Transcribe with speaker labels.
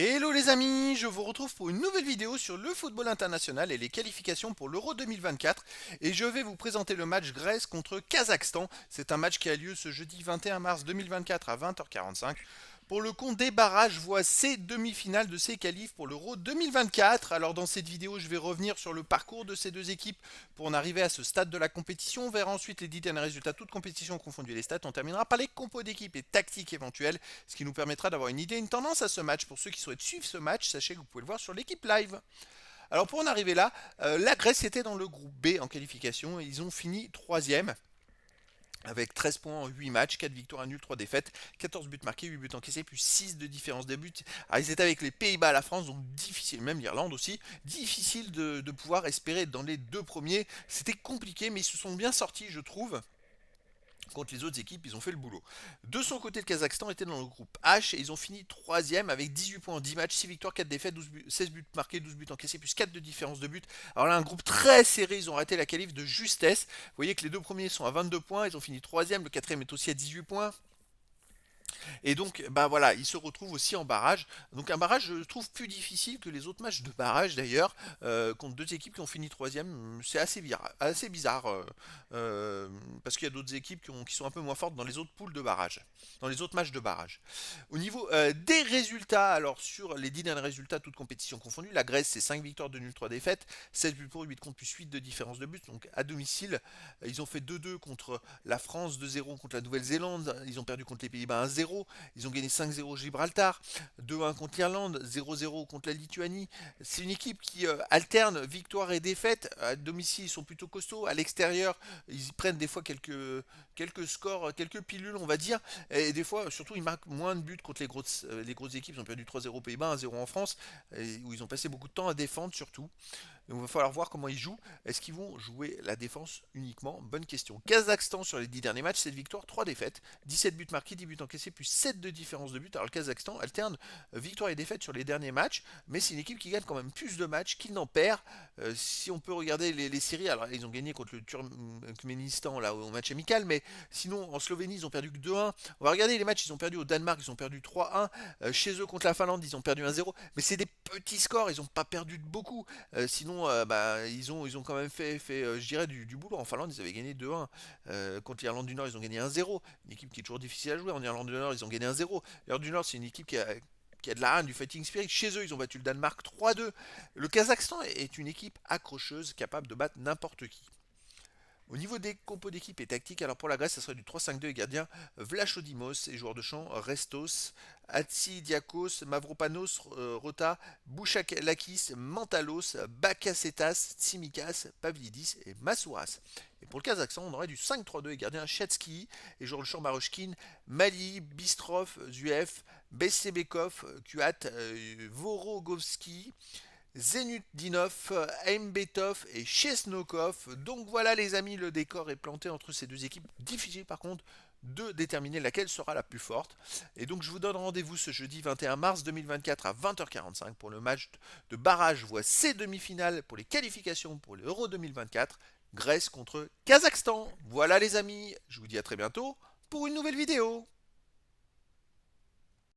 Speaker 1: Hello les amis, je vous retrouve pour une nouvelle vidéo sur le football international et les qualifications pour l'Euro 2024 et je vais vous présenter le match Grèce contre Kazakhstan. C'est un match qui a lieu ce jeudi 21 mars 2024 à 20h45. Pour le compte des barrages, voici demi-finales de ces qualifs pour l'Euro 2024. Alors dans cette vidéo, je vais revenir sur le parcours de ces deux équipes pour en arriver à ce stade de la compétition. On verra ensuite les 10 derniers résultats, toutes compétitions confondues et les stats. On terminera par les compos d'équipe et tactiques éventuelles, ce qui nous permettra d'avoir une idée, une tendance à ce match. Pour ceux qui souhaitent suivre ce match, sachez que vous pouvez le voir sur l'équipe live. Alors pour en arriver là, la Grèce était dans le groupe B en qualification et ils ont fini troisième avec 13 points en 8 matchs, 4 victoires, 1 nul, 3 défaites, 14 buts marqués, 8 buts encaissés, plus 6 de différence des buts. Alors ils étaient avec les Pays-Bas à la France, donc difficile, même l'Irlande aussi, difficile de pouvoir espérer être dans les deux premiers. C'était compliqué, mais ils se sont bien sortis, je trouve. Contre les autres équipes, ils ont fait le boulot. De son côté, le Kazakhstan était dans le groupe H et ils ont fini troisième avec 18 points en 10 matchs, 6 victoires, 4 défaites, 16 buts marqués, 12 buts encaissés, plus 4 de différence de but. Alors là, un groupe très serré, ils ont raté la qualif de justesse. Vous voyez que les deux premiers sont à 22 points, ils ont fini troisième, le quatrième est aussi à 18 points. Et donc, bah voilà, il se retrouve aussi en barrage. Donc un barrage, je trouve plus difficile que les autres matchs de barrage d'ailleurs, contre deux équipes qui ont fini troisième. C'est assez bizarre parce qu'il y a d'autres équipes qui sont un peu moins fortes dans les autres poules de barrage, dans les autres matchs de barrage. Au niveau des résultats, alors sur les 10 derniers résultats, toutes compétitions confondues, la Grèce c'est 5 victoires, 2 nuls, 3 défaites, 16 buts pour, 8 contre, plus 8 de différence de but. Donc à domicile, ils ont fait 2-2 contre la France, 2-0 contre la Nouvelle-Zélande, ils ont perdu contre les Pays-Bas 1-0, ils ont gagné 5-0 Gibraltar, 2-1 contre l'Irlande, 0-0 contre la Lituanie. C'est une équipe qui alterne victoire et défaite. À domicile, ils sont plutôt costauds. À l'extérieur, ils prennent des fois quelques scores, quelques pilules, on va dire. Et des fois, surtout, ils marquent moins de buts contre les grosses équipes. Ils ont perdu 3-0 aux Pays-Bas, 1-0 en France, où ils ont passé beaucoup de temps à défendre surtout. Donc il va falloir voir comment ils jouent. Est-ce qu'ils vont jouer la défense uniquement? Bonne question. Kazakhstan sur les 10 derniers matchs, 7 victoires, 3 défaites, 17 buts marqués, 10 buts encaissés, plus 7 de différence de but. Alors le Kazakhstan alterne victoire et défaite sur les derniers matchs, mais c'est une équipe qui gagne quand même plus de matchs qu'il n'en perd. Si on peut regarder les séries, alors ils ont gagné contre le Turkménistan là au match amical, mais sinon en Slovénie ils ont perdu que 2-1. On va regarder les matchs, ils ont perdu au Danemark, ils ont perdu 3-1. Chez eux contre la Finlande, ils ont perdu 1-0, mais c'est des petits scores, ils n'ont pas perdu de beaucoup. Sinon, bah, ils ont quand même fait je dirais, du boulot. En Finlande, ils avaient gagné 2-1. Contre l'Irlande du Nord, ils ont gagné 1-0. Une équipe qui est toujours difficile à jouer. En Irlande du Nord, ils ont gagné 1-0. L'Irlande du Nord, c'est une équipe qui a de la rage, du fighting spirit. Chez eux, ils ont battu le Danemark 3-2. Le Kazakhstan est une équipe accrocheuse, capable de battre n'importe qui. Au niveau des compos d'équipe et tactiques, alors pour la Grèce, ça serait du 3-5-2 et gardien Vlachodimos et joueur de champ Restos, Hatsidiakos, Mavropanos, Rota, Bouchalakis, Mantalos, Bakasetas, Tsimikas, Pavlidis et Masouras. Et pour le Kazakhstan, on aurait du 5-3-2 et gardien Chetski et joueur de champ Marochkin, Mali, Bistrov, Zuev, Besebekov, Kuat, Vorogovski, Zenutdinov, Aimbetov et Chesnokov. Donc voilà les amis, le décor est planté entre ces deux équipes. Difficile par contre de déterminer laquelle sera la plus forte. Et donc je vous donne rendez-vous ce jeudi 21 mars 2024 à 20h45 pour le match de barrage voie C demi-finale pour les qualifications pour l'Euro 2024. Grèce contre Kazakhstan. Voilà les amis, je vous dis à très bientôt pour une nouvelle vidéo.